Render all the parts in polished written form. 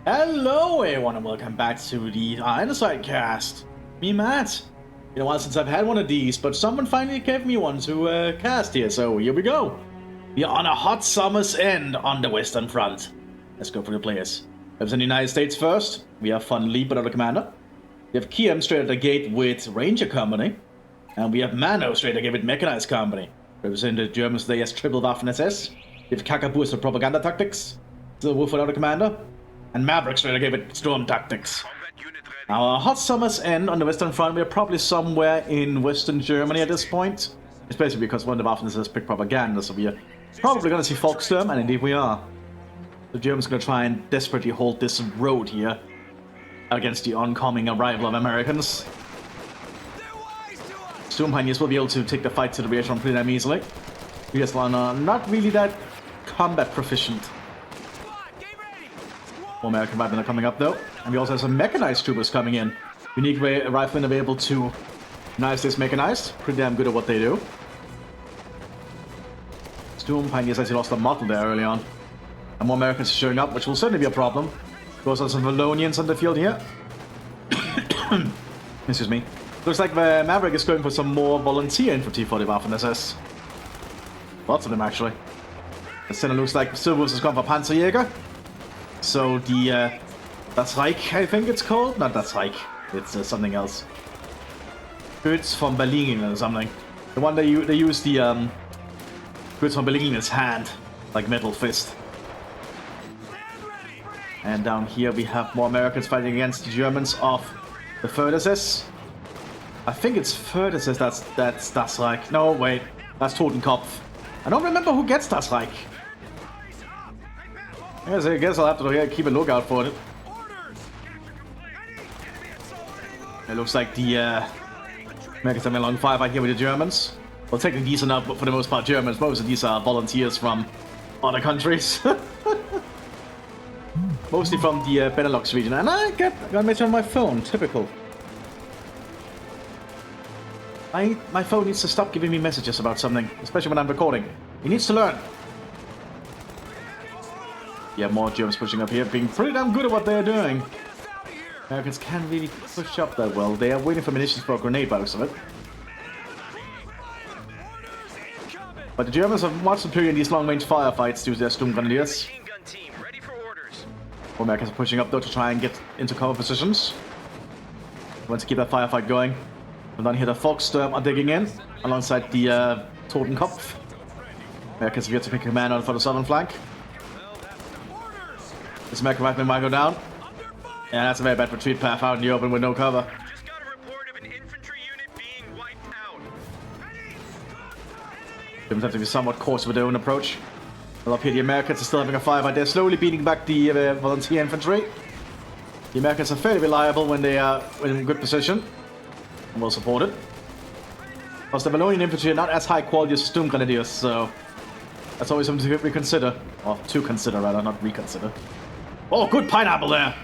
Hello everyone and welcome back to the Ironside cast. Me, Matt. Been a while since I've had one of these, but someone finally gave me one to cast here, so here we go. We are on a hot summer's end on the Western Front. Let's go for the players. Represent the United States first. We have Fun Lee, but not the commander. We have Kiem straight at the gate with Ranger Company. And we have Mano straight at the gate with Mechanized Company. Represent the Germans, they as Triple Waffen SS. We have Kakabus for Propaganda Tactics. The Wolf without a commander. And Maverick straight again with Storm Tactics. Our hot summer's end on the Western Front. We're probably somewhere in Western Germany at this point. Especially because one of the Waffen has picked propaganda, so we are probably going to see Volkssturm, and indeed we are. The Germans are going to try and desperately hold this road here against the oncoming arrival of Americans. Sturmpioneers will be able to take the fight to the rear front pretty damn easily. Because are not really that combat proficient. More American riflemen are coming up though, and we also have some mechanized troopers coming in. Unique riflemen are able to United States mechanized, pretty damn good at what they do. Sturmpioneers actually lost a model there early on. And more Americans are showing up, which will certainly be a problem. There's also some Valonians on the field here. Excuse me. Looks like the Maverick is going for some more volunteer infantry for the Waffen SS. Lots of them actually. The center looks like Silvus has gone for Panzerjäger. So the, Das Reich, I think it's called? Not Das Reich, it's something else. Goods from Berlin or something. The one they use the Goods from Berlin in his hand, like metal fist. And down here we have more Americans fighting against the Germans of the 3rd SS. I think it's 3rd SS that's Das Reich. No, wait, that's Totenkopf. I don't remember who gets Das Reich. Yes, I guess I'll have to keep a lookout for it. It looks like the Americans having a long firefight here with the Germans. Well, technically these are not, for the most part, Germans. Most of these are volunteers from other countries. Mostly from the Benelux region. And I got a message on my phone. Typical. My phone needs to stop giving me messages about something, especially when I'm recording. It needs to learn. Yeah, more Germans pushing up here, being pretty damn good at what they're doing. Americans can't really push up that well. They are waiting for munitions for a grenade by the looks of it. But the Germans are much superior in these long-range firefights due to their Sturmgrenadiers. More Americans are pushing up though to try and get into cover positions. They want to keep that firefight going. And then here the Volkssturm are digging in alongside the Totenkopf. Americans have yet to pick a command on for the southern flank. This American rifleman might go down. Yeah, that's a very bad retreat path out in the open with no cover. Just got a report of an infantry unit being wiped out. Germans have to be somewhat cautious with their own approach. Well, up here the Americans are still having a firefight. They're slowly beating back the volunteer infantry. The Americans are fairly reliable when they are in good position. And well supported. Plus the Valonian infantry are not as high quality as Sturmgrenadiers, so that's always something to reconsider. Or to consider rather, not reconsider. Oh, good pineapple there!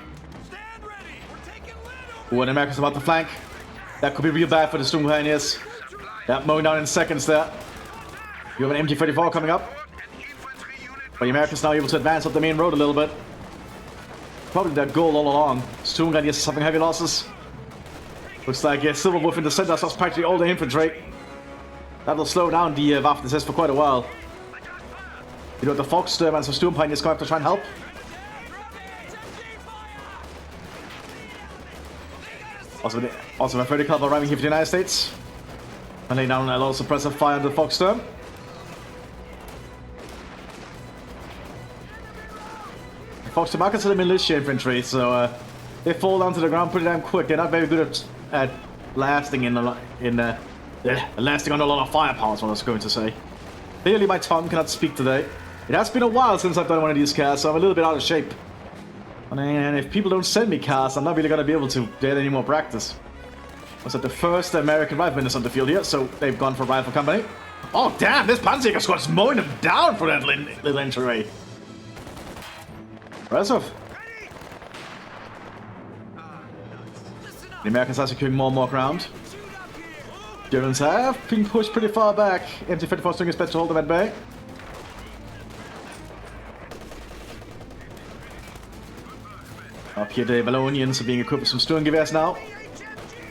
Oh, and the Americans about to flank. That could be real bad for the Sturmpioneers. That mowing down in seconds there. You have an MG-34 coming up. But the Americans now able to advance up the main road a little bit. Probably their goal all along. Sturmgrenadiers suffering heavy losses. Looks like Silver Wolf in the center lost practically all the infantry. That'll slow down the Waffen SS for quite a while. You know, the Volkssturm and some Sturmpioneers going to try and help. Also a vertical arriving here for the United States. And laying down a lot of suppressive fire on the Volkssturm. The Volkssturm are considered militia infantry, so they fall down to the ground pretty damn quick. They're not very good at lasting lasting on a lot of firepower is what I was going to say. Clearly my tongue cannot speak today. It has been a while since I've done one of these casts, so I'm a little bit out of shape. And if people don't send me casts, I'm not really going to be able to get any more practice. Was that the first American rifleman is on the field here, so they've gone for rifle company. Oh damn, this Panzerjäger squad is mowing them down for that little entry. Impressive. The Americans are securing more and more ground. Germans have been pushed pretty far back. MT-34 doing his best to hold them at bay. Up here, the Valonians are being equipped with some Sturmgewehrs now.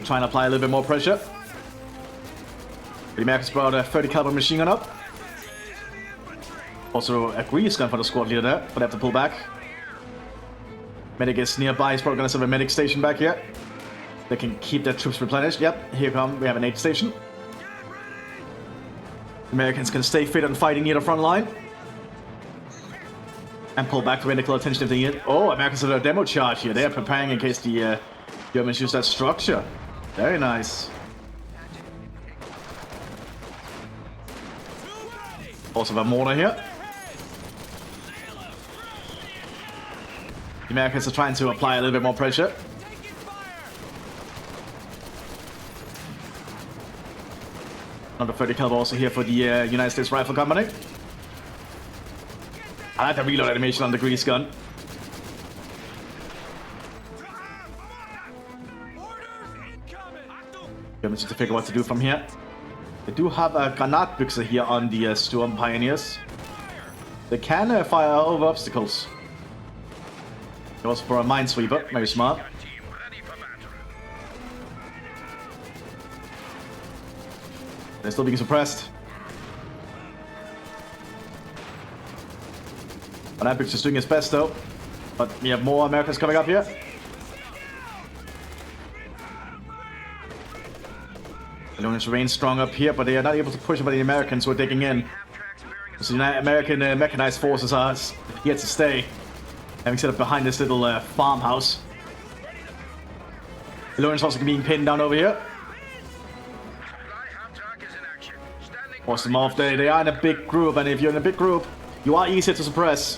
Trying to apply a little bit more pressure. The Americans brought a 30 caliber machine gun up. Also a grease gun for the squad leader there, but they have to pull back. Medic is nearby, he's probably gonna set a medic station back here. They can keep their troops replenished. Yep, here come, we have an aid station. Americans can stay fit and fighting near the front line. And pull back to radical attention if they need. Oh, Americans have a demo charge here. They are preparing in case the Germans use that structure. Very nice. Also have a mortar here. The Americans are trying to apply a little bit more pressure. Another 30 caliber also here for the United States Rifle Company. I like the reload animation on the grease gun. Germans need to figure out what to do from here. They do have a Granatbüchse here on the Sturm Pioneers. They can fire over obstacles. It was for a minesweeper, very smart. They're still being suppressed. Granatbüchse is doing his best though. But we have more Americans coming up here. The Lunians remain strong up here, but they are not able to push by the Americans who are digging in. So the American mechanized forces are here to stay. Having set up behind this little farmhouse. The Lunians also being pinned down over here. Force them off. They are in a big group, and if you're in a big group, you are easier to suppress.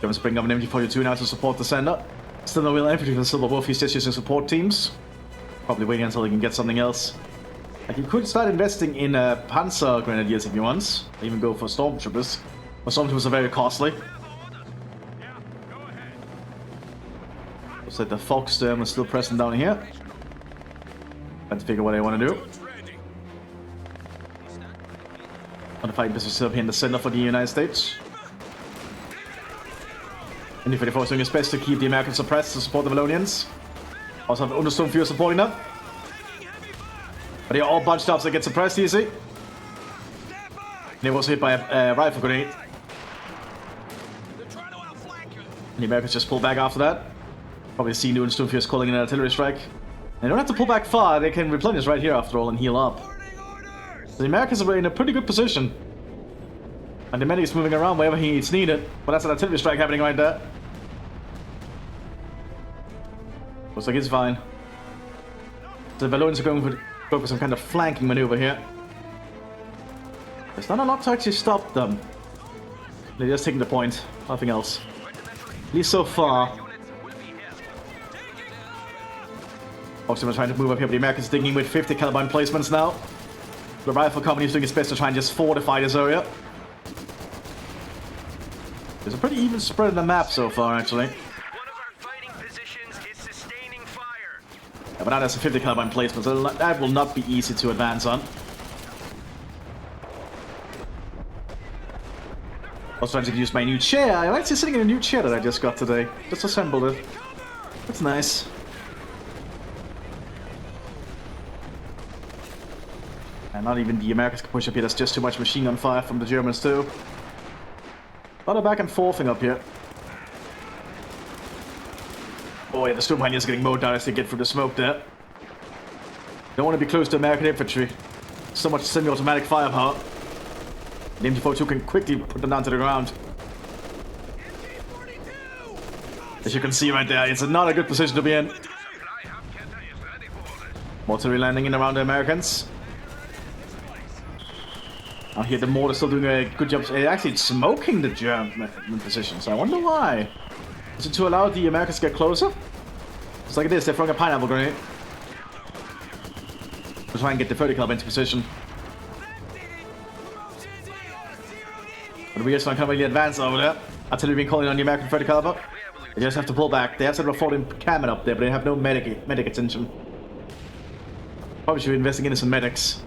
Germans bring up an MG42 now to support the center. Still no real infantry for Silver Wolf, he's just using support teams. Probably waiting until he can get something else. Like, you could start investing in Panzer Grenadiers if you want. Or even go for Stormtroopers. But Stormtroopers are very costly. Looks like the Volkssturm is still present down here. Trying to figure what they want to do. On the fighting position up here in the center for the United States. And if is doing his best to keep the Americans suppressed to support the Valonians. Also have Understurmführer supporting them. But they are all bunched up so they get suppressed easy. And they were also hit by a rifle grenade. And the Americans just pull back after that. Probably see new Understurmführers calling in an artillery strike. They don't have to pull back far, they can replenish right here after all and heal up. So the Americans are in a pretty good position. And the medic is moving around wherever he's needed. But that's an artillery strike happening right there. Looks like it's fine. So the Valonians are going for some kind of flanking maneuver here. There's not a lot to actually stop them. They're just taking the point, nothing else. At least so far. Also, we're trying to move up here, but the Americans digging with 50 caliber emplacements now. The rifle company is doing its best to try and just fortify this area. There's a pretty even spread of the map so far, actually. One of our fighting positions is sustaining fire. Yeah, but now there's a 50 caliber emplacement, so that will not be easy to advance on. Also trying to use my new chair. I'm actually sitting in a new chair that I just got today. Just assembled it. That's nice. And not even the Americans can push up here. That's just too much machine gun fire from the Germans too. A lot of back and forthing up here. Oh yeah, the Sturm Pioneers are getting mowed down as they get through the smoke there. Don't want to be close to American infantry. So much semi-automatic firepower. The MG42 can quickly put them down to the ground. As you can see right there, it's not a good position to be in. Artillery landing in around the Americans. Now here the mortar still doing a good job. Actually, it's smoking the German position, so I wonder why. Is it to allow the Americans to get closer? It's like this, they're throwing a pineapple grenade. To try and get the 30 caliber into position. But we just can't really advance over there. Artillery being calling on the American 30 caliber. They just have to pull back. They have sort of a falling cannon up there, but they have no medic attention. Probably should be investing in some medics.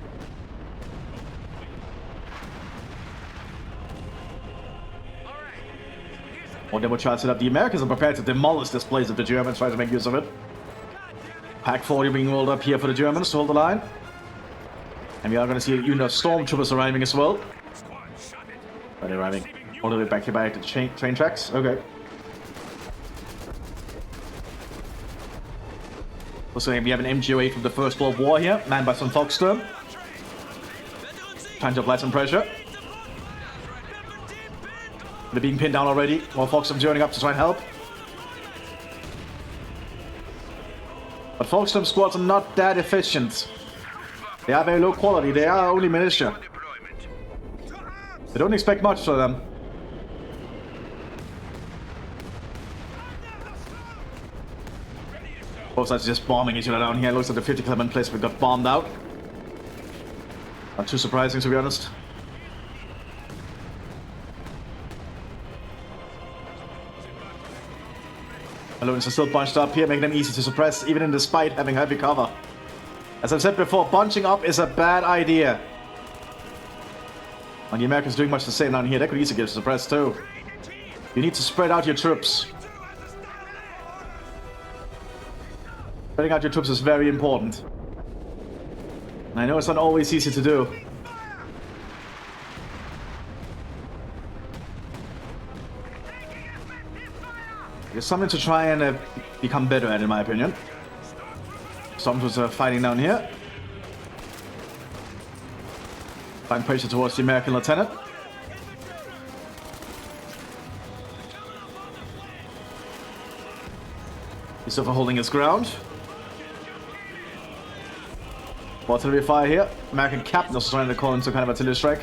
More demo tries to set up. The Americans are prepared to demolish this place if the Germans try to make use of it. Pack 40 being rolled up here for the Germans to hold the line. And we are going to see a unit of stormtroopers arriving as well. Are they arriving all the way back here by the train tracks? Okay. So we have an MG08 from the First World War here, manned by some Foxsturm. Trying to apply some pressure. They're being pinned down already. More Foxsturm joining up to try and help. But Foxsturm squads are not that efficient. They are very low quality. They are only militia. They don't expect much from them. Both sides just bombing each other down here. It looks like the 50 Clement place we got bombed out. Not too surprising, to be honest. Balloons are still bunched up here, making them easy to suppress, even despite having heavy cover. As I've said before, bunching up is a bad idea. And the Americans doing much the same down here. They could easily get suppressed too. You need to spread out your troops. Spreading out your troops is very important. And I know it's not always easy to do. There's something to try and become better at, in my opinion. Stormtroopers are fighting down here. Applying pressure towards the American lieutenant. He's still holding his ground. Artillery fire here. American captain also trying to call into kind of artillery strike.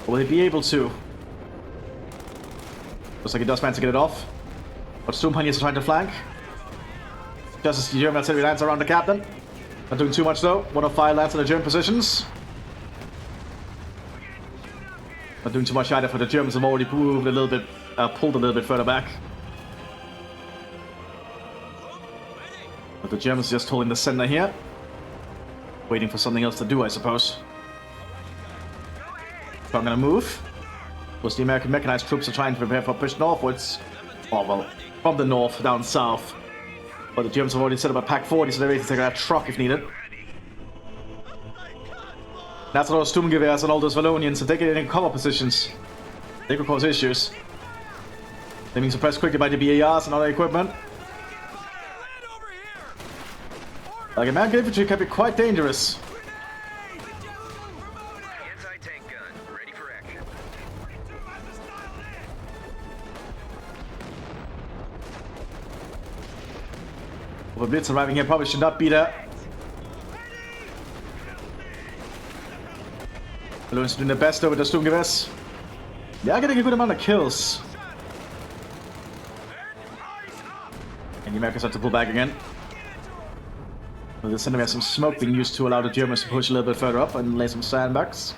Will he be able to? Looks like he does manage to get it off. But Stormhunter is trying to flank. Just as the German artillery lands around the captain. Not doing too much though. One of fire lands in the German positions. Not doing too much either, for the Germans have already moved a little bit, pulled a little bit further back. But the Germans just holding the center here. Waiting for something else to do, I suppose. So I'm gonna move. Plus the American mechanized troops are trying to prepare for a push northwards. Oh well, from the north down south. But the Germans have already set up a Pack 40, so they're ready to take that truck if needed. That's all those Sturmgewehrs and all those Wallonians, if they get in cover positions, they could cause issues. They're being suppressed quickly by the BARs and other equipment. Like, American infantry can be quite dangerous. Anti-tank gun, ready for action. The Blitz arriving here probably should not be there. Balloons doing their best though with the Sturmgewehrs. They are getting a good amount of kills. And the Americans have to pull back again. Well, the center we have some smoke being used to allow the Germans to push a little bit further up and lay some sandbags.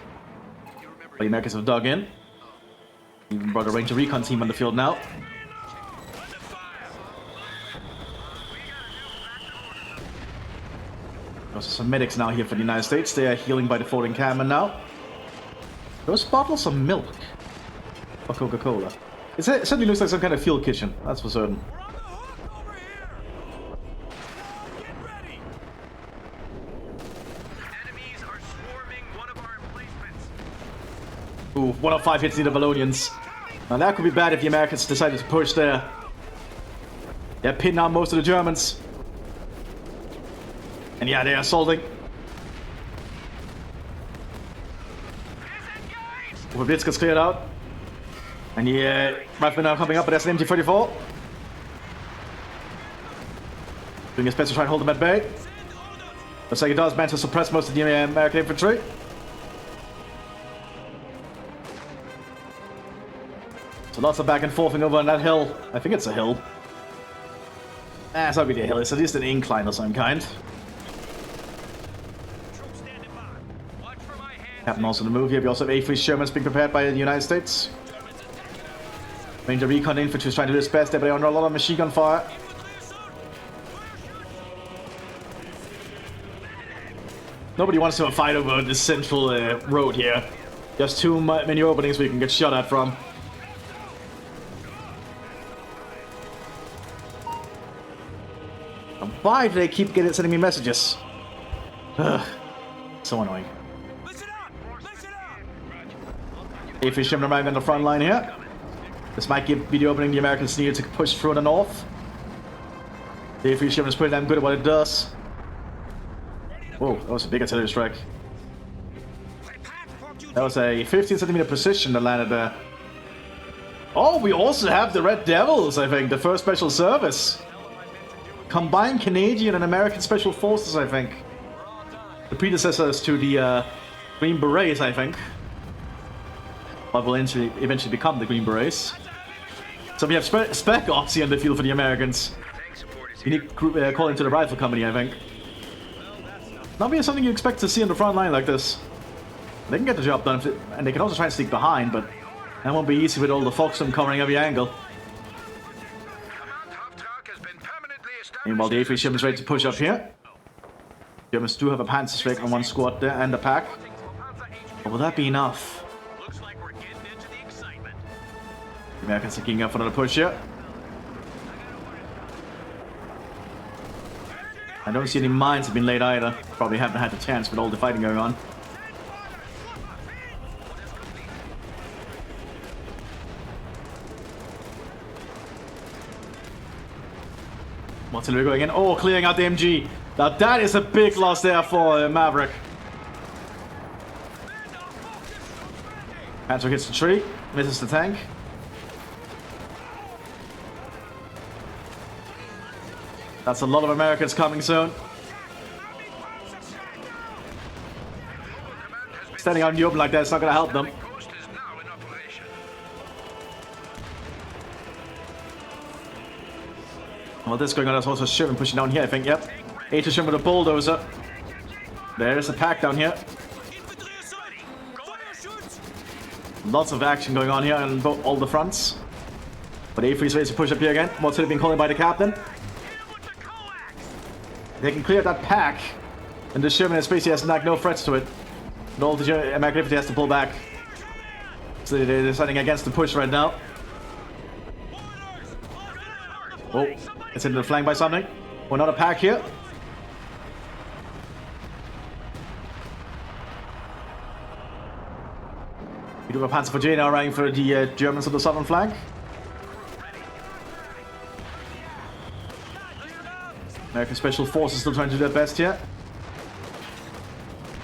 But the Americans have dug in. Even brought a Ranger Recon team on the field now. Also some medics now here for the United States. They are healing by the floating cannon now. Those bottles of milk. Or Coca-Cola. It certainly looks like some kind of fuel kitchen, that's for certain. Ooh, 1 of 5 hits the Wallonians. Now that could be bad if the Americans decided to push there. They're pinned down most of the Germans. And yeah, they are assaulting. Blitz gets cleared out. And the riflemen are coming up, but that's an MT-44. Doing his best to try and hold them at bay. Looks like he does manage to suppress most of the American infantry. So lots of back and forthing over on that hill. I think it's a hill. It's not really a hill, it's at least an incline of some kind. Captain also on the move here. We also have A3 Shermans being prepared by the United States. Ranger Recon infantry is trying to do his best there, but they're under a lot of machine gun fire. Nobody wants to fight over this central road here. There's too many openings we can get shot at from. Why do they keep sending me messages? Ugh. So annoying. Infantry shipment arriving on the front line here. This might be the opening the Americans need to push through the north. The infantry shipment is pretty damn good at what it does. Whoa, that was a big artillery strike. That was a 15-centimeter precision that landed there. Oh, we also have the Red Devils, I think. The first special service. Combined Canadian and American Special Forces, I think. The predecessors to the Green Berets, I think. But will eventually become the Green Berets. So we have Spec Ops here in the field for the Americans. Unique group calling to the Rifle Company, I think. Not really something you expect to see on the front line like this. They can get the job done, and they can also try and sneak behind, but that won't be easy with all the Foxham covering every angle. Meanwhile, the A3 ship is ready to push up here. Germans do have a Panzerschreck on one squad there and a pack. But will that be enough? The Americans are gearing up for another push here. I don't see any mines have been laid either. Probably haven't had the chance with all the fighting going on. Artillery going in. Oh, clearing out the MG. Now that is a big loss there for Maverick. Panzer hits the tree, misses the tank. That's a lot of Americans coming soon. Standing out in the open like that is not going to help them. Well, this going on, there's also Sherman pushing down here, I think, yep. H with a bulldozer. There's a pack down here. Lots of action going on here on all the fronts. But A3 is ready to push up here again. What's it being called by the captain? They can clear that pack. And the Sherman basically has no threats to it. And all the American infantry has to pull back. So they're deciding against the push right now. Oh. It's into the flank by something. Oh, another pack here. We do have a Panzer IV now running for the Germans on the southern flank. American Special Forces still trying to do their best here.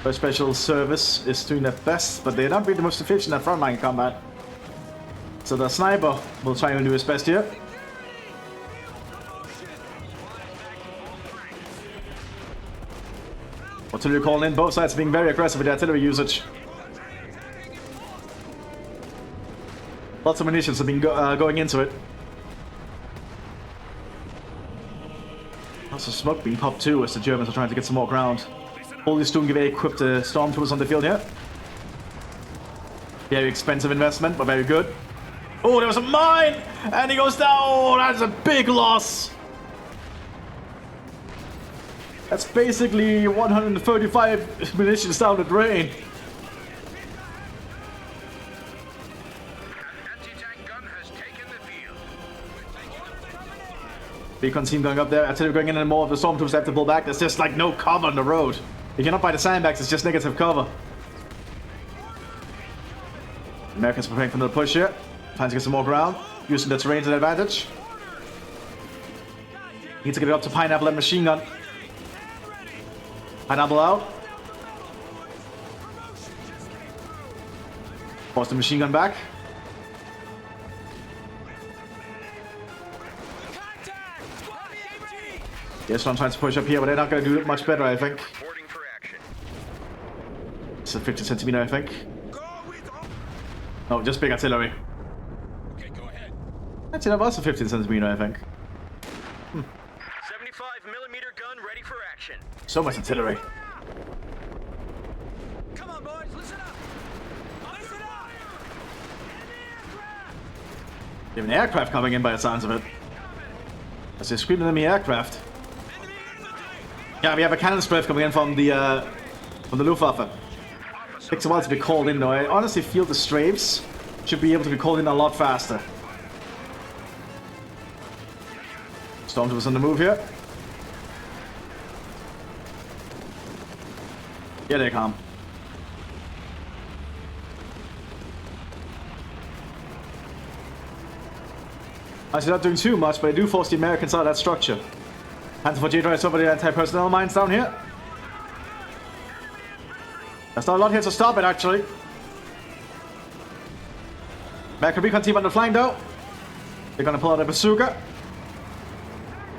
First Special Service is doing their best, but they're not being the most efficient at frontline combat. So the sniper will try and do his best here. Artillery calling in, both sides being very aggressive with the artillery usage. Lots of munitions have been going into it. Lots of smoke being popped too as the Germans are trying to get some more ground. All these Sturmgewehr equipped stormtroopers on the field here. Very expensive investment, but very good. Oh, there was a mine! And he goes down! Oh, that's a big loss! That's basically 135 munitions down the drain. Beacon team going up there, artillery going in and more of the stormtroopers have to pull back. There's just like no cover on the road. You cannot buy the sandbags, it's just negative cover. Americans preparing for the push here. Trying to get some more ground, using the terrain to their advantage. Need to get it up to Pineapple and machine gun. Pineapple out. Force the machine gun back. Yes, I'm trying to push up here, but they're not going to do it much better, I think. It's a 50 centimeter, I think. No, just big artillery. Okay, go ahead. Actually, that was a 15 centimeter, I think. 75mm gun ready for action. So much artillery. Come on, boys, listen up. Listen up. They have an aircraft coming in by the sounds of it. As they're screaming enemy aircraft. Yeah, we have a cannon spread coming in from the Luftwaffe. Takes a while to be called in though. I honestly feel the strafes should be able to be called in a lot faster. Stormtroopers on the move here. Here they come. Actually, not doing too much, but I do force the Americans out of that structure. Panzer IV drives over the anti-personnel mines down here. There's not a lot here to stop it, actually. American recon team under flying, though. They're gonna pull out a bazooka.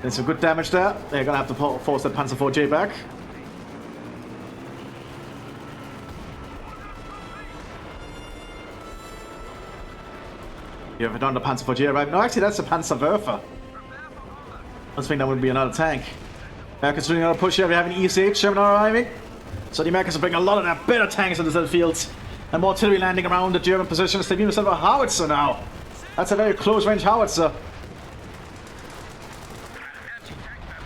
There's some good damage there. They're gonna have to force that Panzer IV back. You ever done the Panzer IV right? No, actually, that's a Panzerwerfer. I think that would be another tank. Americans doing another push here. We have an ECH German arriving. So the Americans are bringing a lot of their better tanks into the fields. And more artillery landing around the German positions. They've even set up a howitzer now. That's a very close range howitzer.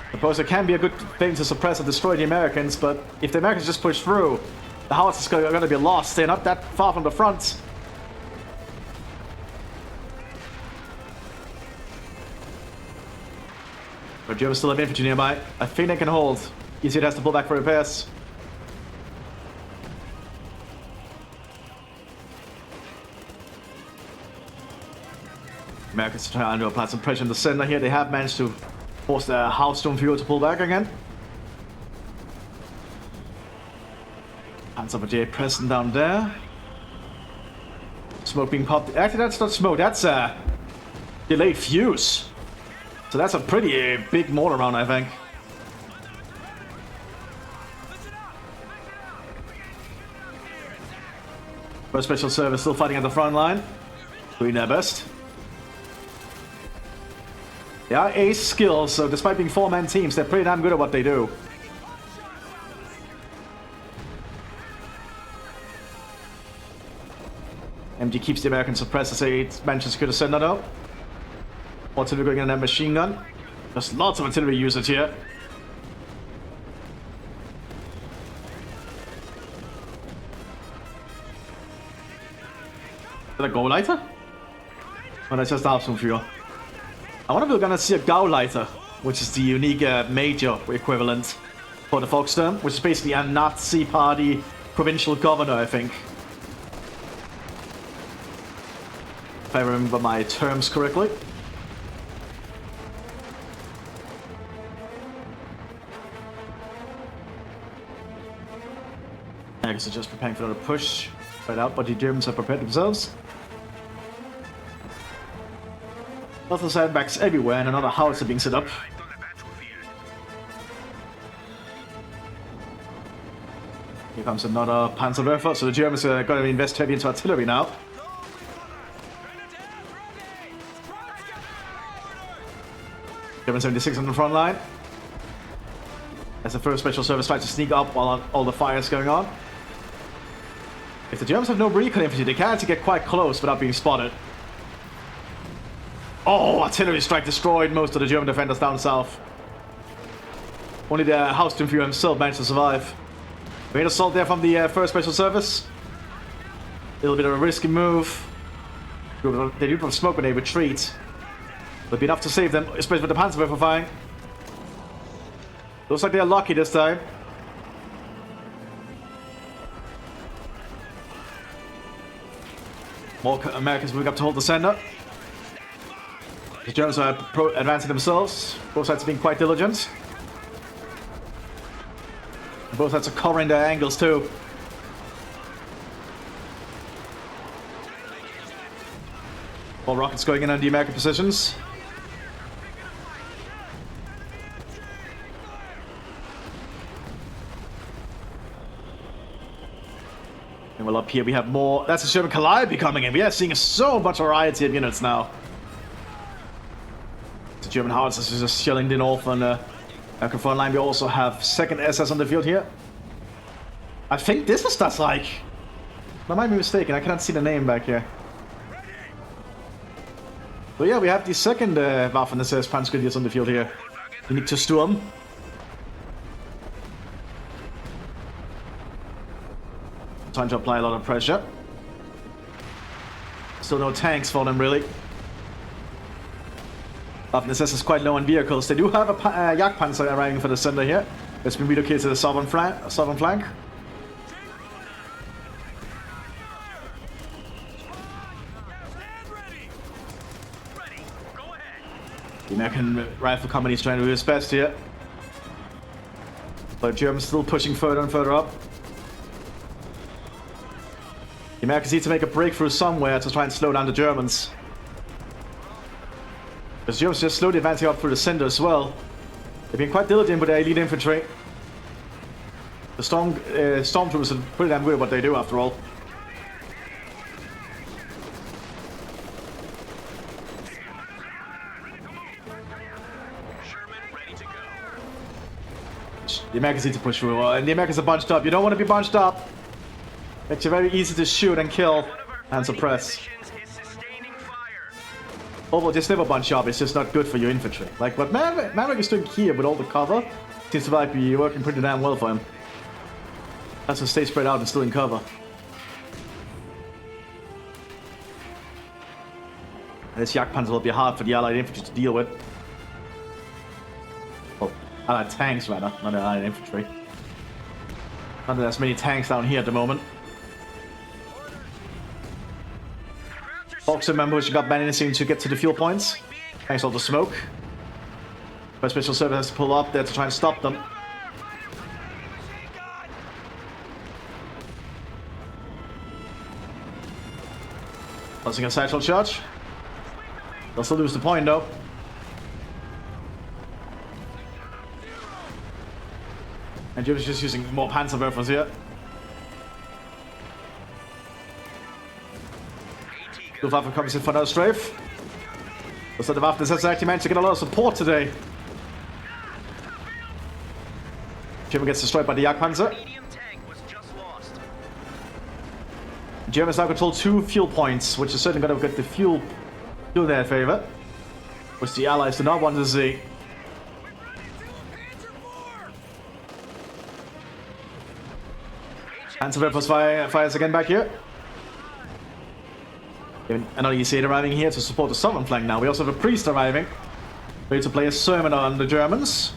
I suppose it can be a good thing to suppress and destroy the Americans, but if the Americans just push through, the howitzers are going to be lost. They're not that far from the front. But Germans still have infantry nearby. I think they can hold. ECH has to pull back for repairs. Americans are trying to apply some pressure in the center here. They have managed to force the Hauptsturmführer to pull back again. Panzer IV pressing down there. Smoke being popped. Actually, that's not smoke. That's a delayed fuse. So that's a pretty big mortar round, I think. First Special Service still fighting at the front line. Doing their best. They are ace skills, so despite being four-man teams, they're pretty damn good at what they do. MG keeps the American suppressed as they manage to secure the center though. Artillery going in that machine gun. There's lots of artillery usage here. Is that a Gauleiter? Oh, that's just the Hauptsturmführer. I wonder if we're gonna see a Gauleiter, which is the unique major equivalent for the Volkssturm, which is basically a Nazi party provincial governor, I think. If I remember my terms correctly. I guess they're just preparing for another push right out, but the Germans have prepared themselves. Lots of sandbags everywhere and another howitzer being set up. Here comes another Panzerwerfer, so the Germans are going to invest heavy into artillery now. German 76 on the front line. As the first Special Service tries to sneak up while all the fire is going on. If the Germans have no recon infantry, they can actually get quite close without being spotted. Oh, artillery strike destroyed most of the German defenders down south. Only the Hauptsturmführer himself managed to survive. Great assault there from the 1st Special Service. A little bit of a risky move. They do have smoke when they retreat. Would be enough to save them, especially with the Panzerwerfer firing. Looks like they're lucky this time. More Americans moving up to hold the center. The Germans are advancing themselves. Both sides are being quite diligent. And both sides are covering their angles too. More rockets going in on the American positions. And well, up here we have more. That's a German Calliope coming in. We are seeing so much variety of units now. The German howitzers is just shelling the north on the American front line. We also have 2nd SS on the field here. I think this is that's like. I might be mistaken. I cannot see the name back here. But yeah, we have the 2nd Waffen-SS Panzergrenadiers on the field here. Unique to Sturm. Trying to apply a lot of pressure. Still no tanks for them, really. Waffen-SS is quite low on vehicles. They do have a Jagdpanzer arriving for the center here. It's been relocated to the southern flank. The American Rifle Company is trying to do its best here. But Germans still pushing further and further up. The Americans need to make a breakthrough somewhere to try and slow down the Germans. Because Germans just slowly advancing up through the center as well. They've been quite diligent with their elite infantry. The stormtroopers are pretty damn good at what they do after all. The Americans need to push through, and the Americans are bunched up. You don't want to be bunched up. Makes it very easy to shoot and kill and suppress. Although just never bunch up, it's just not good for your infantry. Like what Maverick is doing here with all the cover seems to be working pretty damn well for him. Has to stay spread out and still in cover. This Jagdpanzer will be hard for the Allied infantry to deal with. Well, Allied tanks rather, not Allied infantry. Not that there's many tanks down here at the moment. Boxer member pushing up managing to get to the fuel points. Thanks to all the smoke. But Special Service has to pull up there to try and stop them. Tossing a satchel charge. They'll still lose the point though. And Jim's just using more Panzerwerfers here. Luftwaffe comes in for another strafe. Looks like the Waffen has actually managed to get a lot of support today. German gets destroyed by the Jagdpanzer. Germans now control 2 fuel points, which is certainly going to get the fuel in their favor, which the Allies do not want to see. Panzerwerfers fires again back here. Another EC8 arriving here to support the southern flank now. We also have a priest arriving, ready to play a sermon on the Germans.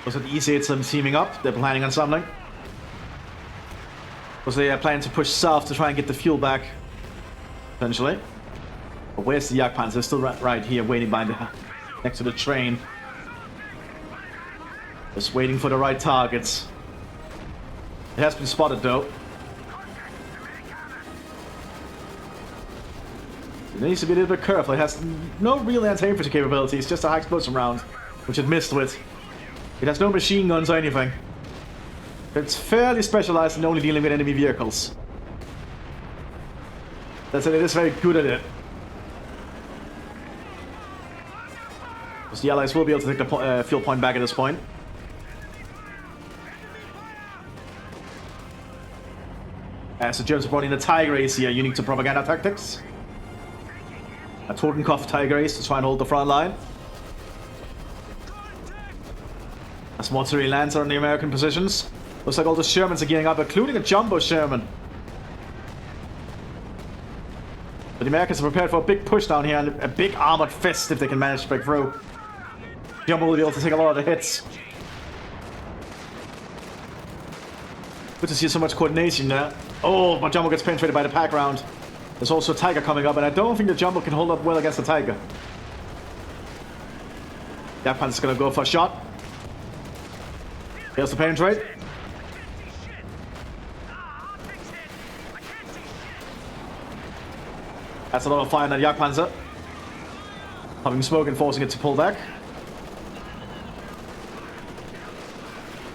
Also the EC8s are teaming up. They're planning on something. Also they are planning to push south to try and get the fuel back, essentially. But where's the Jagdpanzer? They're still right here waiting behind next to the train. Just waiting for the right targets. It has been spotted though. It needs to be a little bit careful. It has no real anti-infantry capabilities, just a high explosive round, which it missed with. It has no machine guns or anything. It's fairly specialized in only dealing with enemy vehicles. That's it, it is very good at it. Because the Allies will be able to take the fuel point back at this point. So Germans are brought in the Tiger Ace here, unique to propaganda tactics. A Totenkopf Tiger Ace to try and hold the front line. As Mortuary lands on the American positions. Looks like all the Shermans are gearing up, including a Jumbo Sherman. But the Americans are prepared for a big push down here and a big armored fist if they can manage to break through. Jumbo will be able to take a lot of the hits. Good to see so much coordination there. Oh, but Jumbo gets penetrated by the pack round. There's also a Tiger coming up, and I don't think the Jumbo can hold up well against the Tiger. Jagdpanzer's gonna go for a shot. Here's the penetrate. That's a lot of fire on that Jagdpanzer. Having smoke and forcing it to pull back.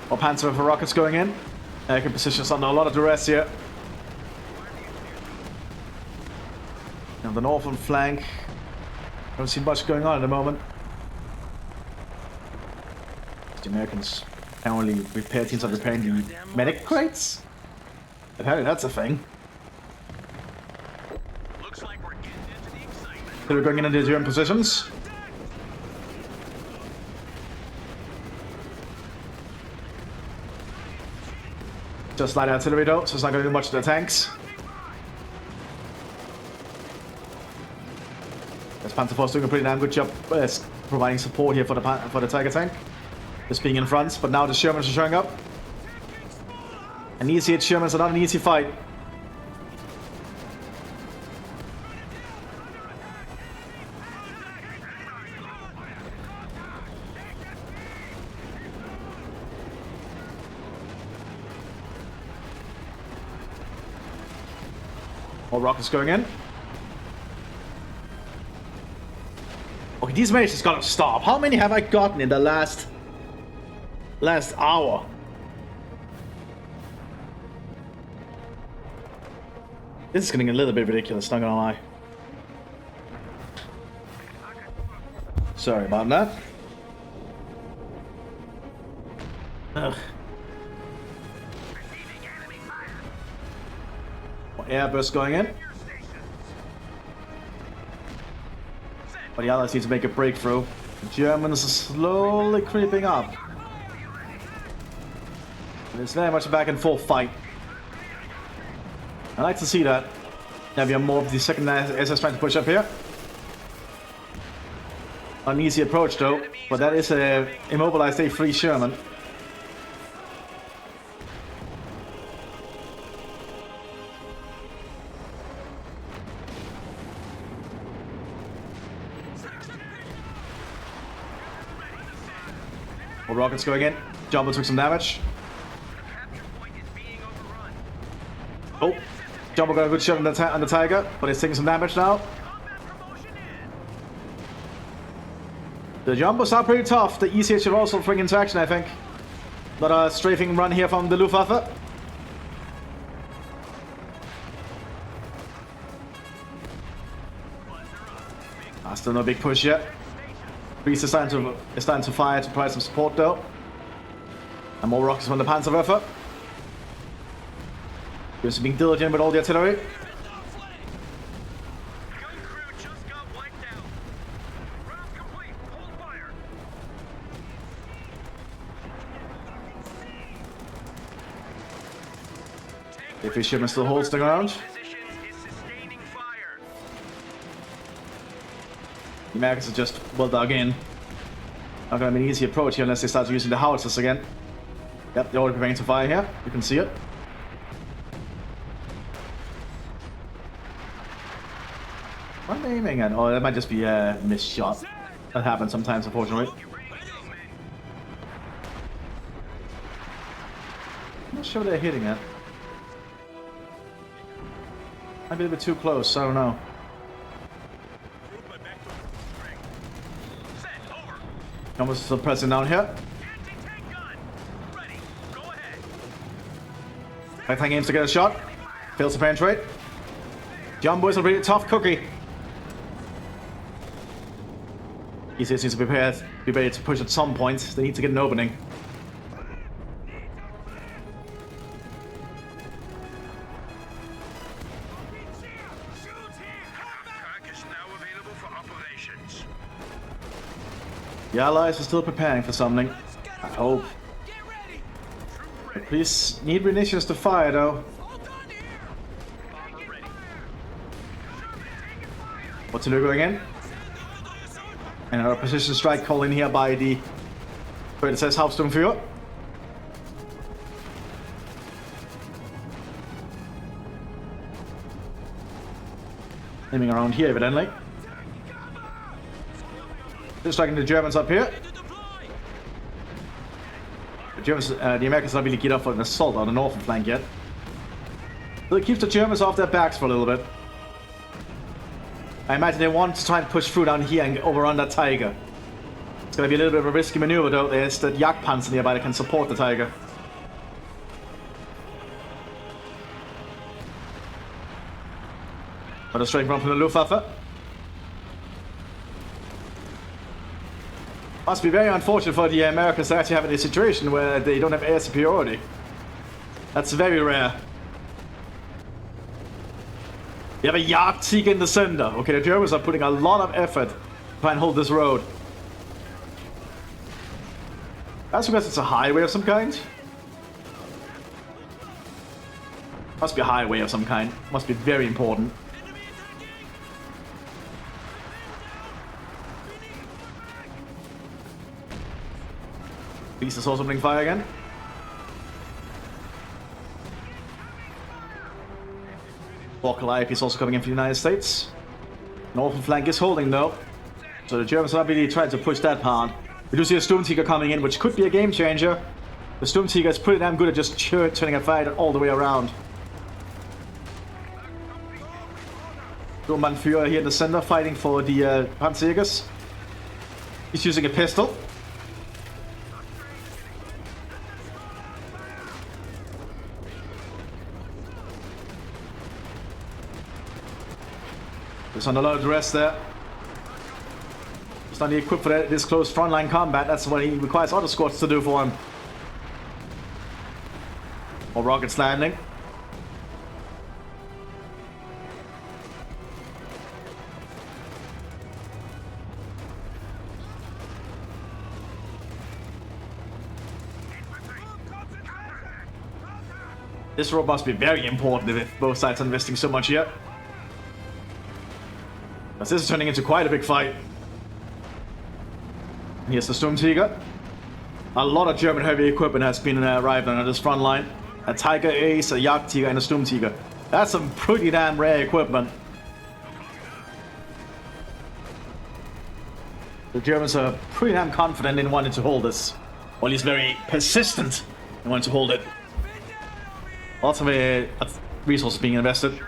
More Panzer for rockets going in. Can position us under a lot of duress here. On the northern flank, don't see much going on at the moment. The Americans apparently repair teams are repairing the medic crates. Apparently that's a thing. Looks like we're getting into the excitement. So we're going into the German positions. Just light artillery though, so it's not going to do much to the tanks. This Panzer Force doing a pretty damn good job providing support here for the Tiger tank. Just being in front, but now the Shermans are showing up. And EC8 Shermans are not an easy fight. More rockets going in. Okay, these mages gotta stop. How many have I gotten in the last hour? This is getting a little bit ridiculous, not gonna lie. Sorry about that. Ugh. More airburst going in. But the Allies need to make a breakthrough. The Germans are slowly creeping up. And it's very much a back and forth fight. I like to see that. Now we have more of the second SS trying to push up here. An easy approach though, but that is a immobilized A3 Sherman. More rockets going in. Jumbo took some damage. Oh, Jumbo got a good shot on the Tiger, but he's taking some damage now. The Jumbos are pretty tough. The ECH should also bring into action, I think. Not a strafing run here from the Luftwaffe. Still no big push yet. Beast is starting to fire to provide some support though. And more rockets from the Panzerwerfer. Just being diligent with all the artillery. If his shipment still holds the ground. The Americans are just well dug in. Not gonna be an easy approach here unless they start using the howitzers again. Yep, they're already preparing to fire here. You can see it. What am I aiming at? Oh, that might just be a missed shot. That happens sometimes, unfortunately. I'm not sure what they're hitting at. Might be a bit too close, I don't know. Almost still pressing down here. Right-hand aims to get a shot. Fails to penetrate. Jumbo is a really tough cookie. He says he's prepared to be ready to push at some point. They need to get an opening. The Allies are still preparing for something. I hope. Please need munitions to fire though. What's it going in? And our precision strike call in here by the where it says Hauptsturmführer. Aiming around here evidently. Just striking the Germans up here. The Americans haven't really geared up for an assault on the northern flank yet. So it keeps the Germans off their backs for a little bit. I imagine they want to try and push through down here and overrun that Tiger. It's going to be a little bit of a risky maneuver though. There's the Jagdpanzer nearby that can support the Tiger. But a straight run from the Luftwaffe. Must be very unfortunate for the Americans to actually have a situation where they don't have air superiority. That's very rare. You have a Jagdsieg in the center. Okay, the Germans are putting a lot of effort to try and hold this road. That's because it's a highway of some kind. Must be a highway of some kind. Must be very important. Beast is also opening fire again. Calliope is also coming in from the United States. Northern flank is holding though. So the Germans are not really trying to push that part. We do see a Sturmtiger coming in, which could be a game changer. The Sturmtiger is pretty damn good at just turning a fight all the way around. Sturmbannführer here in the center fighting for the Panzerjägers. He's using a pistol. There's not a lot of rest there. He's not equipped for this close frontline combat. That's what he requires other squads to do for him. Or rockets landing. This road must be very important if both sides are investing so much here. Because this is turning into quite a big fight. Here's the Sturmtiger. A lot of German heavy equipment has been arrived on this front line. A Tiger Ace, a Jagdtiger, and a Sturmtiger. That's some pretty damn rare equipment. The Germans are pretty damn confident in wanting to hold this. Or at least very persistent in wanting to hold it. Lots of resources being invested.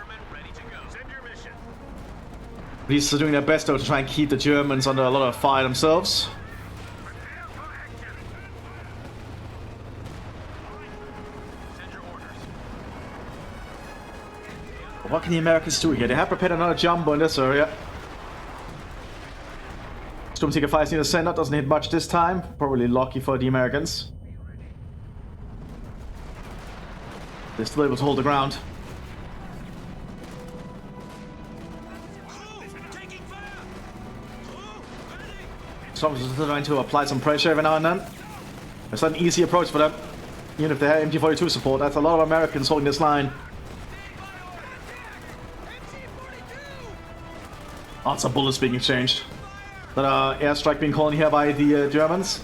These are doing their best though to try and keep the Germans under a lot of fire themselves. What can the Americans do here? They have prepared another jumbo in this area. Sturmtiger fires near the center, doesn't hit much this time. Probably lucky for the Americans. They're still able to hold the ground. Someone's just trying to apply some pressure every now and then. It's not an easy approach for them. Even if they have MG42 support, that's a lot of Americans holding this line. Lots of bullets being exchanged. That airstrike being called here by the Germans.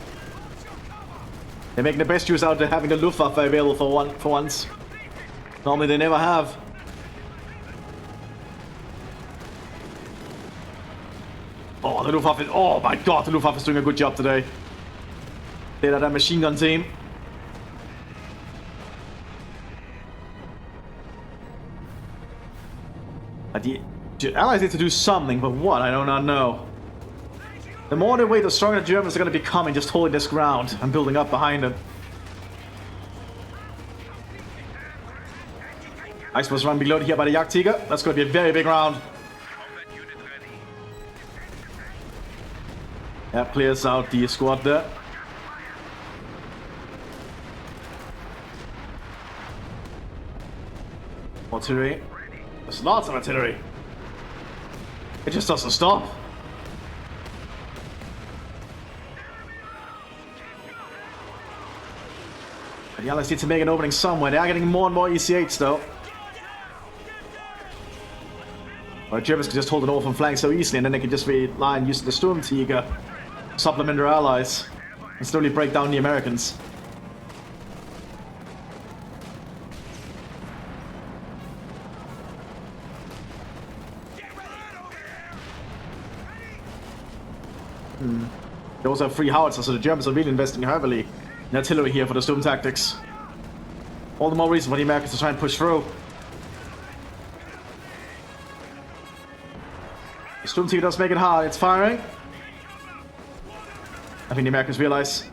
They're making the best use out of having the Luftwaffe available for once. Normally they never have. Oh, the Luftwaffe. Oh my god, the Luftwaffe is doing a good job today. They're that machine gun team. The Allies need to do something, but what? I do not know. The more they wait, the stronger the Germans are going to be coming, just holding this ground and building up behind them. Ice was run below here by the Jagdtiger. That's going to be a very big round. That clears out the squad there. Artillery. There's lots of artillery. It just doesn't stop. The Allies need to make an opening somewhere. They are getting more and more EC8s though. The Germans can just hold an orphan flank so easily, and then they can just rely on using the Sturmtiger, supplement their allies, and slowly break down the Americans. They also have 3 howitzers, so the Germans are really investing heavily in artillery here for the Sturm tactics. All the more reason for the Americans to try and push through. The Sturmtiger does make it hard. It's firing. I think the Americans realize.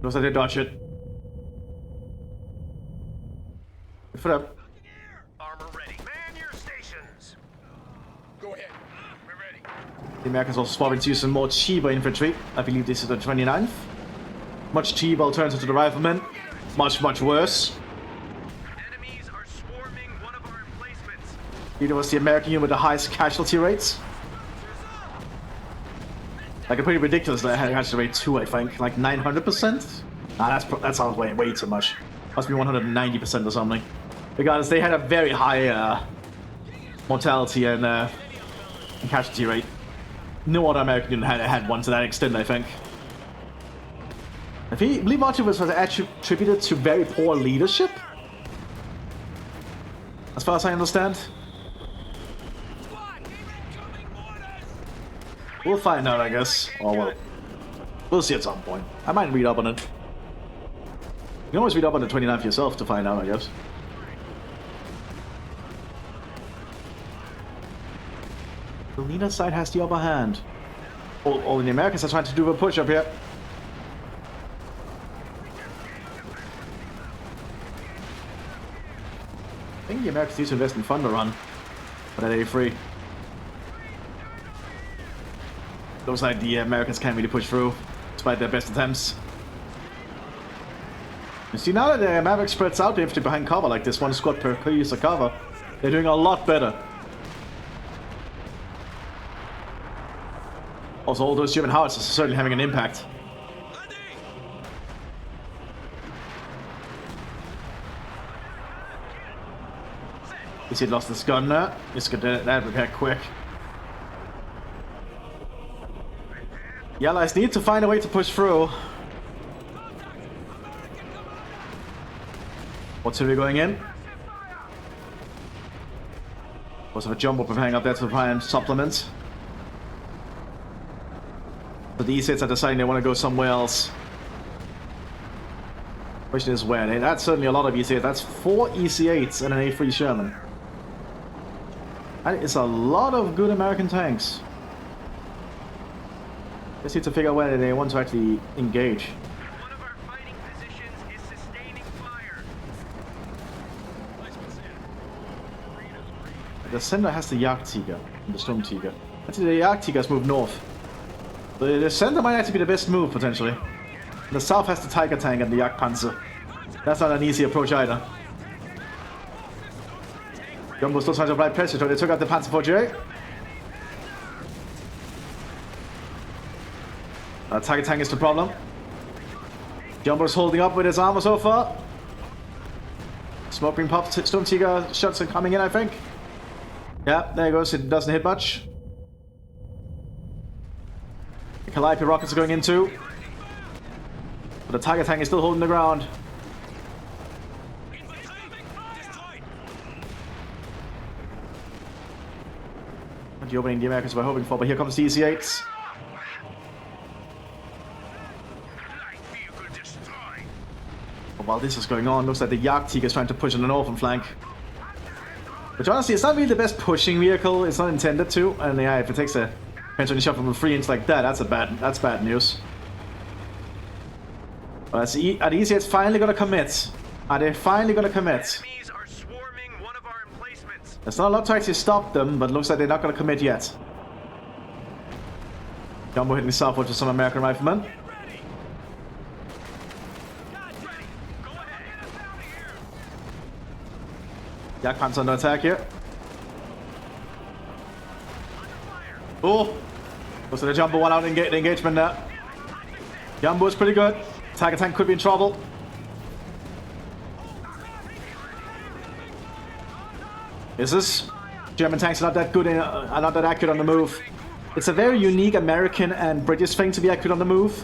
Looks like they dodge it. Good for them. Armor ready. Man your stations. Go ahead. We're ready. The Americans also swapping to use some more cheaper infantry. I believe this is the 29th. Much cheaper alternative to the riflemen. Much, much worse. Enemies are swarming one of our emplacements. It was the American unit with the highest casualty rates. Like a pretty ridiculous casualty rate too, I think. Like 900%? Nah, that sounds way too much. Must be 190% or something. Regardless, they had a very high mortality and casualty rate. No other American unit had one to that extent, I think. I believe much of it was attributed to very poor leadership. As far as I understand. We'll find out, I guess. Oh well. We'll see at some point. I might read up on it. You can always read up on the 29th yourself to find out, I guess. Well, neither side has the upper hand. All the Americans are trying to do a push-up here. I think the Americans need to invest in Thunder Run for that A3. Looks like the Americans can't really push through, despite their best attempts. You see, now that the Maverick spreads out the infantry behind cover like this, one squad per piece of cover, they're doing a lot better. Also, all those German howitzers are certainly having an impact. You see, it lost his gun there. Let's get that repaired quick. The Allies need to find a way to push through. What's we going in? Also, a jumbo preparing up there to find supplements. But the E6 are deciding they want to go somewhere else. Question is where? That's certainly a lot of EC8. That's 4 EC8s and an A3 Sherman. That is a lot of good American tanks. Just need to figure out where they want to actually engage. One of our fighting positions is sustaining fire. The center has the Jagdtiger and the Sturmtiger. Actually, the Jagdtigers move north. The center might actually be the best move, potentially. The south has the Tiger Tank and the Jagdpanzer. That's not an easy approach either. Jumbo still trying to apply pressure, so they took out the Panzer 48. Tiger Tank is the problem. Jumbo's holding up with his armor so far. Smoke ring pop, Sturmtiger shots are coming in, I think. Yeah, there he goes, it doesn't hit much. The Calliope rockets are going in too. But the Tiger Tank is still holding the ground. Not the opening the Americans were hoping for, but here comes the EC8s. But while this is going on, looks like the Jagdtiger is trying to push on the northern flank. Which honestly, it's not really the best pushing vehicle. It's not intended to. And yeah, if it takes a penetrating shot from a 3-inch like that, that's bad news. But are the EC8s finally gonna commit? Are they finally gonna commit? Enemies are swarming one of our emplacements. There's not a lot to actually stop them, but looks like they're not gonna commit yet. Jumbo hitting southward to some American riflemen. Jagdpanzer under attack here. Oh! Looks like the Jumbo won out in the engagement there. Jumbo is pretty good. Tiger Tank could be in trouble. German tanks are not that good, are not that accurate on the move. It's a very unique American and British thing to be accurate on the move.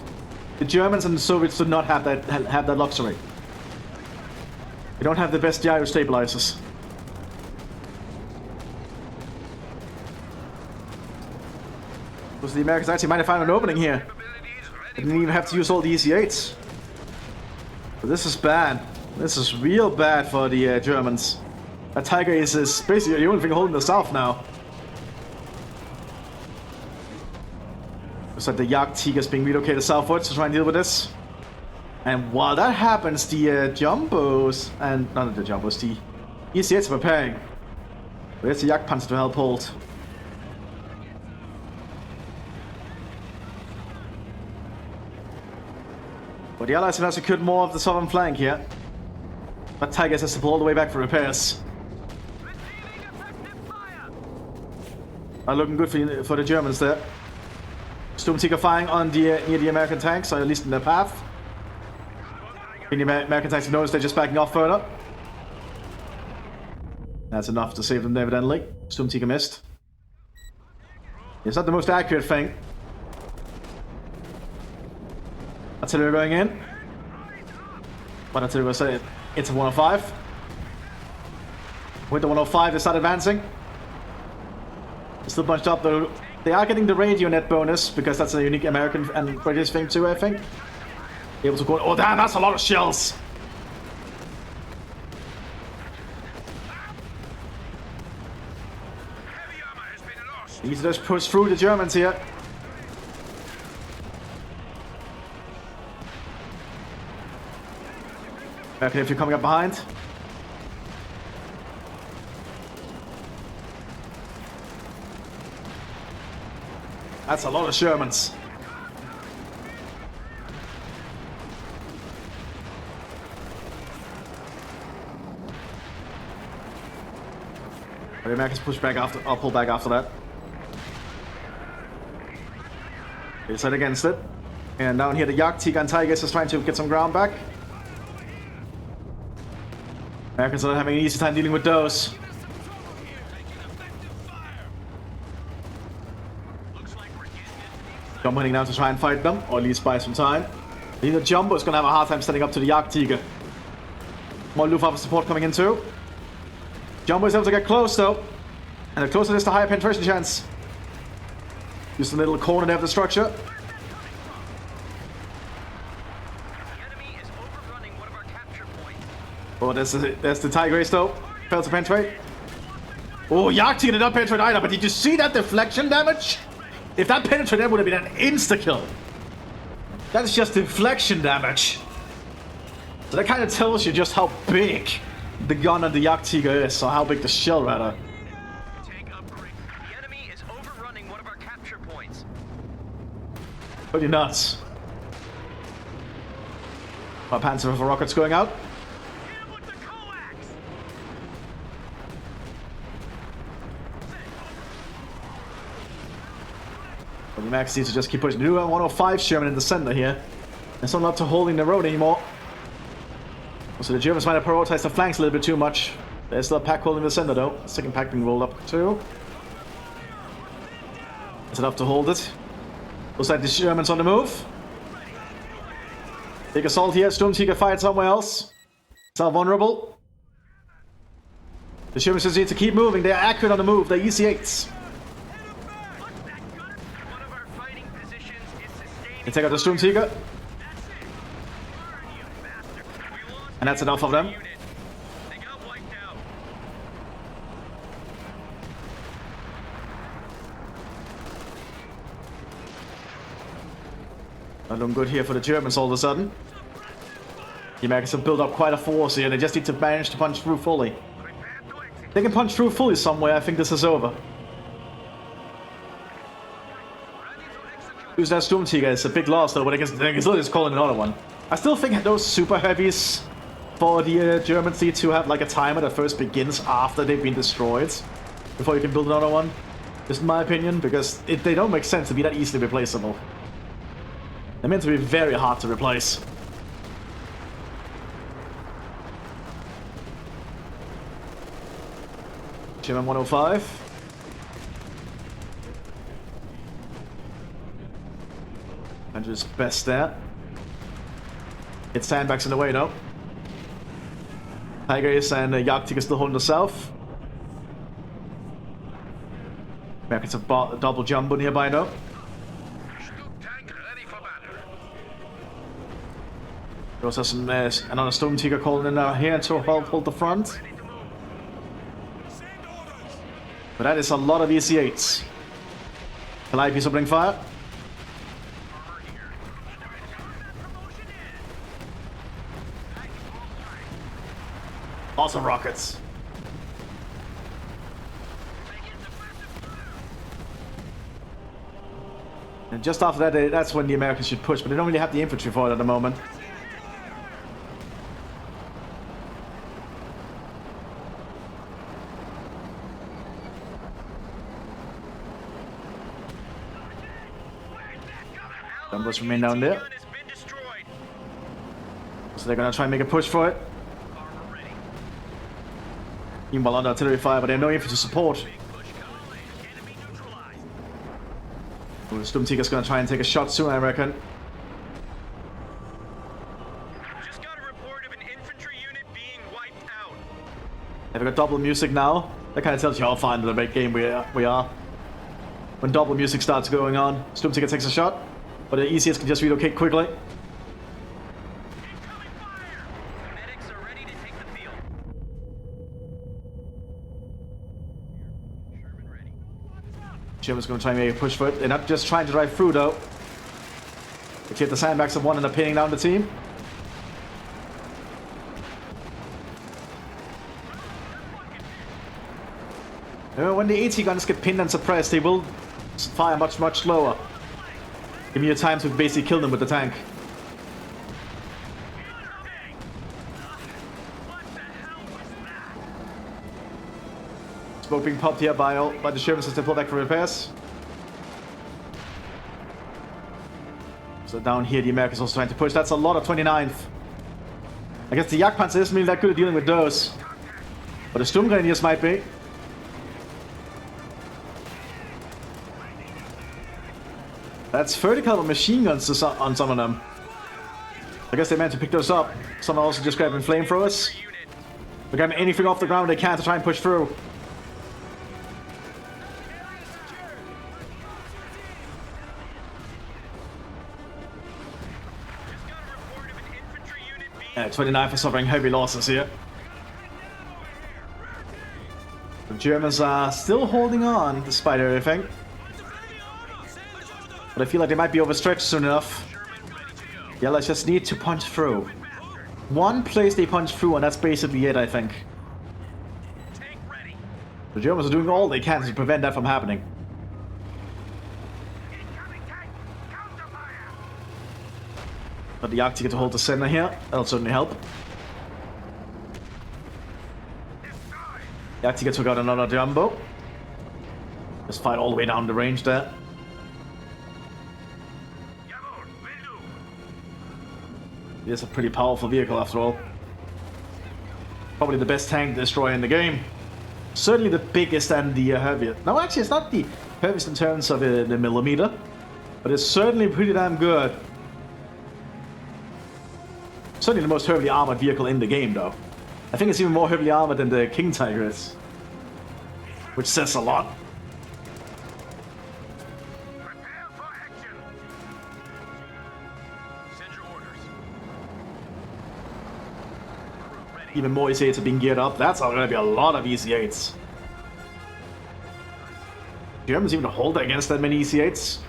The Germans and the Soviets do not have that luxury. They don't have the best gyro stabilizers. Because the Americans actually might have found an opening here. They didn't even have to use all the EC8s. But this is bad. This is real bad for the Germans. That Tiger is basically the only thing holding the south now. Looks like the Jagdtiger is being relocated southwards to try and deal with this. And while that happens, the Jumbos, and not the Jumbos, the EC8s are preparing. Where's the Jagdpanzer to help hold? But the Allies have now secured more of the southern flank here. But Tigers has to pull all the way back for repairs. Not looking good for the Germans there. Sturmtiger firing on the near the American tanks, or at least in their path. The American tanks notice they're just backing off further. That's enough to save them evidently. Sturmtiger missed. It's not the most accurate thing. Artillery going in. But artillery will say it's a 105. With the 105, they start advancing. They're still bunched up though. They are getting the radio net bonus because that's a unique American and British thing too, I think. Able to go. Oh damn, that's a lot of shells. Heavy armor has been lost. We need to just push through the Germans here. Okay, if you're coming up behind. That's a lot of Shermans. The Americans push back after. I'll pull back after that. They set against it. And down here, the Jagdtiger and Tigers is trying to get some ground back. Americans are not having an easy time dealing with those. Jumbo heading down to try and fight them, or at least buy some time. Either Jumbo is going to have a hard time standing up to the Jagdtiger. More Luftwaffe support coming in too. Jumbo is able to get close though. And the closer it is, the higher penetration chance. Just a little corner there of the structure. The enemy is overrunning one of our capture points. Oh, there's the Tigers though. Failed to penetrate. Oh, Jagdtiger did not penetrate either, but did you see that deflection damage? If that penetrated, that would have been an insta-kill. That's just deflection damage. So that kind of tells you just how big the gun on the Jagdtiger is, or how big the shell rather. Take upgrade. The enemy is overrunning one of our capture points. Pretty nuts. My Panzer with the rockets going out. Hit him with the coax. But the Max needs to just keep pushing. The new 105 Sherman in the center here. It's not up to holding the road anymore. So the Germans might have prioritized the flanks a little bit too much. There's still a pack holding the center though. Second pack being rolled up too. Is enough to hold it. Looks like the Germans on the move. Big assault here. Sturmtiger fired somewhere else. It's all vulnerable. The Germans just need to keep moving. They're accurate on the move. They're EC8s. One of our fighting positions is sustaining. They take out the Sturmtiger. That's it. Burn, you bastard. We lost And that's enough of them. unit. They got wiped out. Not looking good here for the Germans all of a sudden. The Americans have built up quite a force here. They just need to manage to punch through fully. Prepare to execute. If they can punch through fully somewhere, I think this is over. Use that Sturmtiger. It's a big loss though, but they can still just call in another one. I still think those super heavies for the Germans need to have like a timer that first begins after they've been destroyed. Before you can build another one. Just in my opinion, because they don't make sense to be that easily replaceable. They're meant to be very hard to replace. German 105. And just best there. It's sandbags in the way though. Tigers and Jagdtiger still holding the south. Americans have bought a double jumbo nearby though. Tank ready for battle. We also have some another Sturmtiger calling in here to hold the front. Ready to move. But that is a lot of EC8s. Calliope's opening fire. Lots of rockets. And just after that, that's when the Americans should push, but they don't really have the infantry for it at the moment. Jumbos remain down there. Gun has been destroyed. So they're gonna try and make a push for it. Armor ready. Meanwhile, under artillery fire, but they have no infantry support. Big push coming. Enemy neutralized. Well, the Sturmtiger's gonna try and take a shot soon, I reckon. Just got a report of an infantry unit being wiped out. Have we got double music now? That kind of tells you how far into the big game we are. When double music starts going on, Sturmtiger takes a shot, but the ECS can just relocate quickly. Incoming fire. Medics are ready to take the field. Sherman ready. Germans going to try and make a push for it. They're not just trying to drive through, though. They clear the sandbags of one and are pinning down the team. When the AT guns get pinned and suppressed, they will fire much, much slower. Give you time to basically kill them with the tank. Smoke being popped here by the Germans as they pull back for repairs. So down here, the Americans also trying to push. That's a lot of 29th. I guess the Jagdpanzer isn't really that good at dealing with those. But the Sturmgrenadiers might be. That's 30 caliber machine guns on some of them. I guess they meant to pick those up. Some are also just grabbing flamethrowers. They're grabbing anything off the ground they can to try and push through. Yeah, 29 for suffering heavy losses here. The Germans are still holding on despite everything. But I feel like they might be overstretched soon enough. The Allies just need to punch through. One place they punch through and that's basically it, I think. The Germans are doing all they can to prevent that from happening. But the Arctic to hold the center here, that'll certainly help. The Arctic took out another jumbo. Just fight all the way down the range there. It is a pretty powerful vehicle after all. Probably the best tank destroyer in the game. Certainly the biggest and the heaviest. No, actually it's not the heaviest in terms of the millimeter. But it's certainly pretty damn good. Certainly the most heavily armored vehicle in the game, though. I think it's even more heavily armored than the King Tiger is. Which says a lot. Prepare for action. Send your orders. Even more EC8s are being geared up. That's going to be a lot of EC8s. Germans even hold against that many EC8s?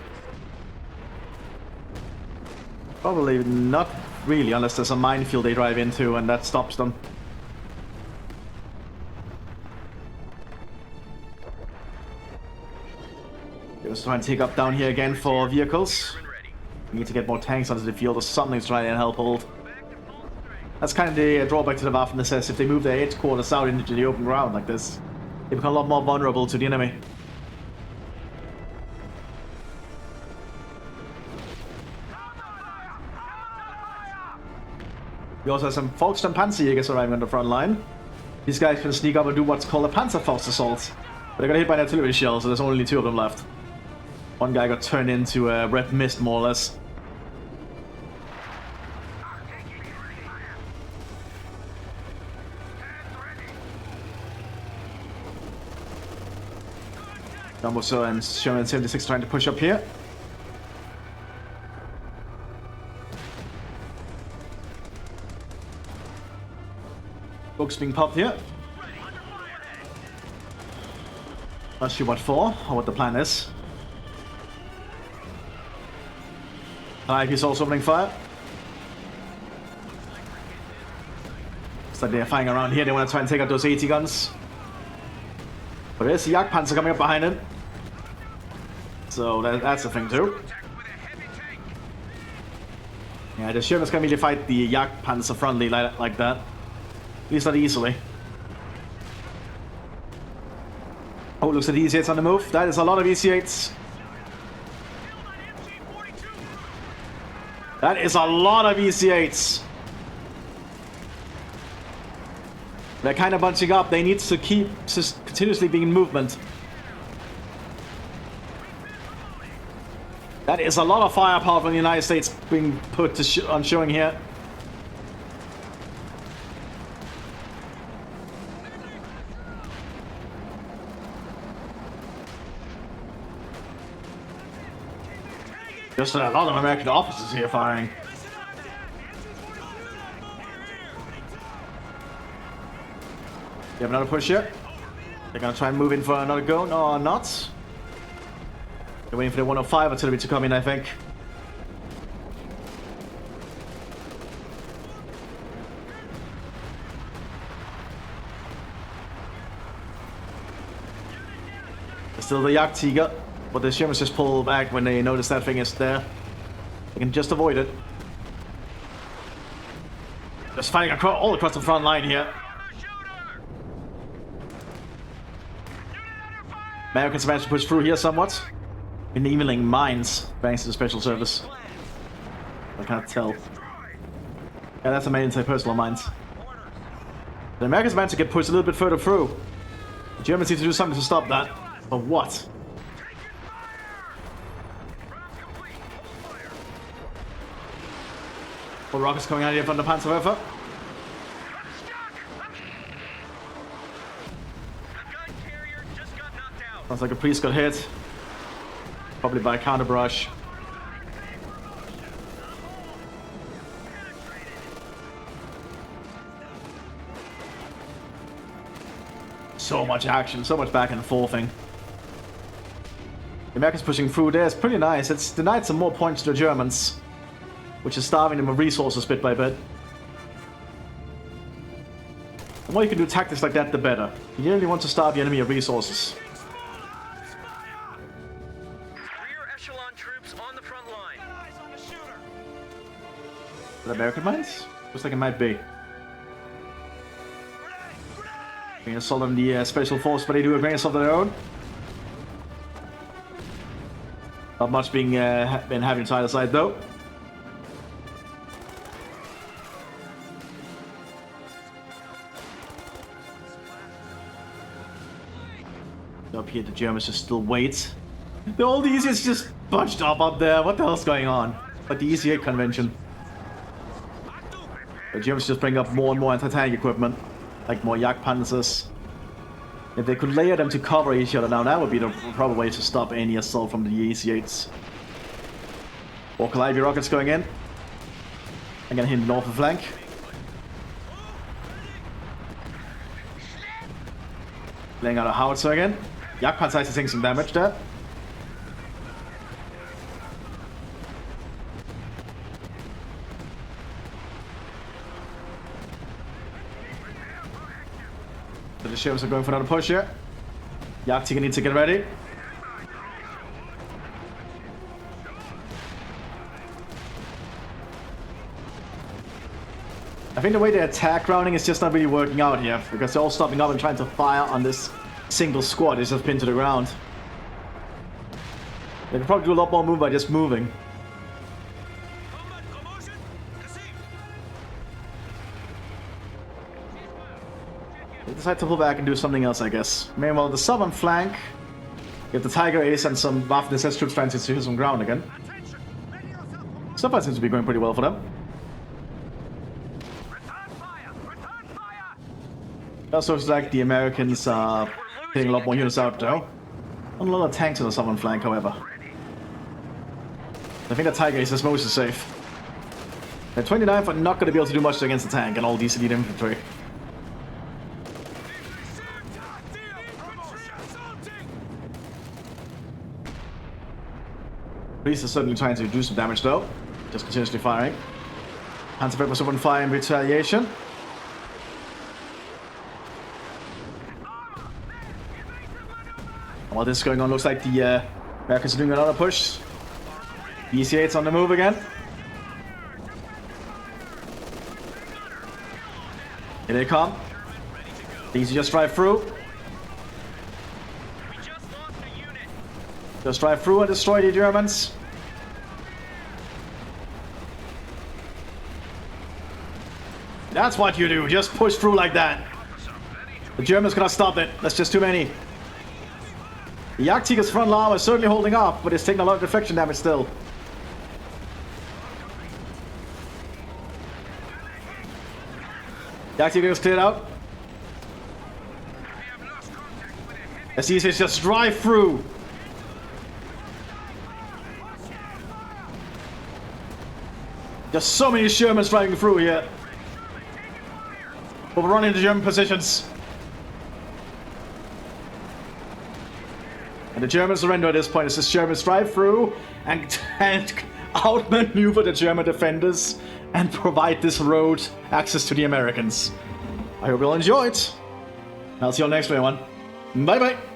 Probably not really, unless there's a minefield they drive into and that stops them. Just trying to take up down here again for vehicles. We need to get more tanks onto the field or something to try and help hold. That's kind of the drawback to the Waffen-SS. If they move their headquarters out into the open ground like this, they become a lot more vulnerable to the enemy. We also have some Volksturm Panzerjägers arriving on the front line. These guys can sneak up and do what's called a Panzerfaust assault. But they got hit by an artillery shell, so there's only 2 of them left. One guy got turned into a red mist, more or less. Dumboso and Sherman 76 trying to push up here. Books being popped here. Not sure what for, or what the plan is. He's also opening fire. Looks like they're firing around here. They want to try and take out those 80 guns. But there's the Jagdpanzer coming up behind it. So that's the thing too. Yeah, the Shermans can really fight the Jagdpanzer frontally like that. At least not easily. Oh, looks like the EC8s on the move. That is a lot of EC8s. That is a lot of EC8s. They're kind of bunching up. They need to keep continuously being in movement. That is a lot of firepower from the United States being put to on showing here. Just a lot of American officers here firing. You have another push here. They're gonna try and move in for another go. No, not. They're waiting for the 105 artillery to come in, I think. There's still the Jagdtiger, but the Germans just pull back when they notice that thing is there. They can just avoid it. Just fighting all across the front line here. Americans managed to push through here somewhat. Enabling mines, thanks to the special service. I can't tell. Yeah, that's the main anti-personal mines. The Americans managed to get pushed a little bit further through. The Germans need to do something to stop that. But what? More rockets coming out here from the Panzerwerfer. Sounds like a priest got hit. Probably by a counter brush. So much action, so much back and forthing. The Americans pushing through there is pretty nice. It's denied some more points to the Germans, which is starving them of resources bit by bit. The more you can do tactics like that, the better. You really want to starve the enemy of resources. Rear echelon troops on the front line. The American mines? Looks like it might be. Being assault on the special force, but they do a grain assault of their own. Not much being been having to either side though. Up here, the Germans just still wait. All the easiest just bunched up there. What the hell's going on? Like the ECA convention. The Germans just bring up more and more anti-tank equipment, like more Jagdpanzers. If they could layer them to cover each other now, that would be the proper way to stop any assault from the EC8s. More Calliope rockets going in. I'm gonna hit the northern flank. Laying out a howitzer again. Jagdpanzer is taking some damage there. So the Germans are going for another push here. Jagdtiger needs to get ready. I think the way they attack grounding is just not really working out here, because they're all stopping up and trying to fire on this single squad. It's just pinned to the ground. They could probably do a lot more move by just moving. They decide to pull back and do something else, I guess. Meanwhile, the southern flank, you have the Tiger Ace and some Mthis troops trying to secure some ground again. So far seems to be going pretty well for them. It also looks like the Americans are hitting a lot more units out though. Not a lot of tanks on the southern flank, however. I think the Tiger Ace is mostly safe. The 29th are not going to be able to do much against the tank and all these elite infantry. Police are certainly trying to do some damage though. Just continuously firing. Panzerwerfer was open fire in retaliation. While this is going on, looks like the Americans are doing another push. The EC8's on the move again. Here they come. These just drive through. Just drive through and destroy the Germans. That's what you do. Just push through like that. The Germans cannot stop it. That's just too many. The Jagdtiger's front line is certainly holding up, but it's taking a lot of deflection damage still. Jagdtiger is cleared out. As these just drive through. There's so many Shermans driving through here. Overrunning the German positions. And The Germans surrender at this point as the Germans drive through and outmaneuver the German defenders and provide this road access to the Americans. I hope you'll enjoy it. I'll see you all next one. Bye bye.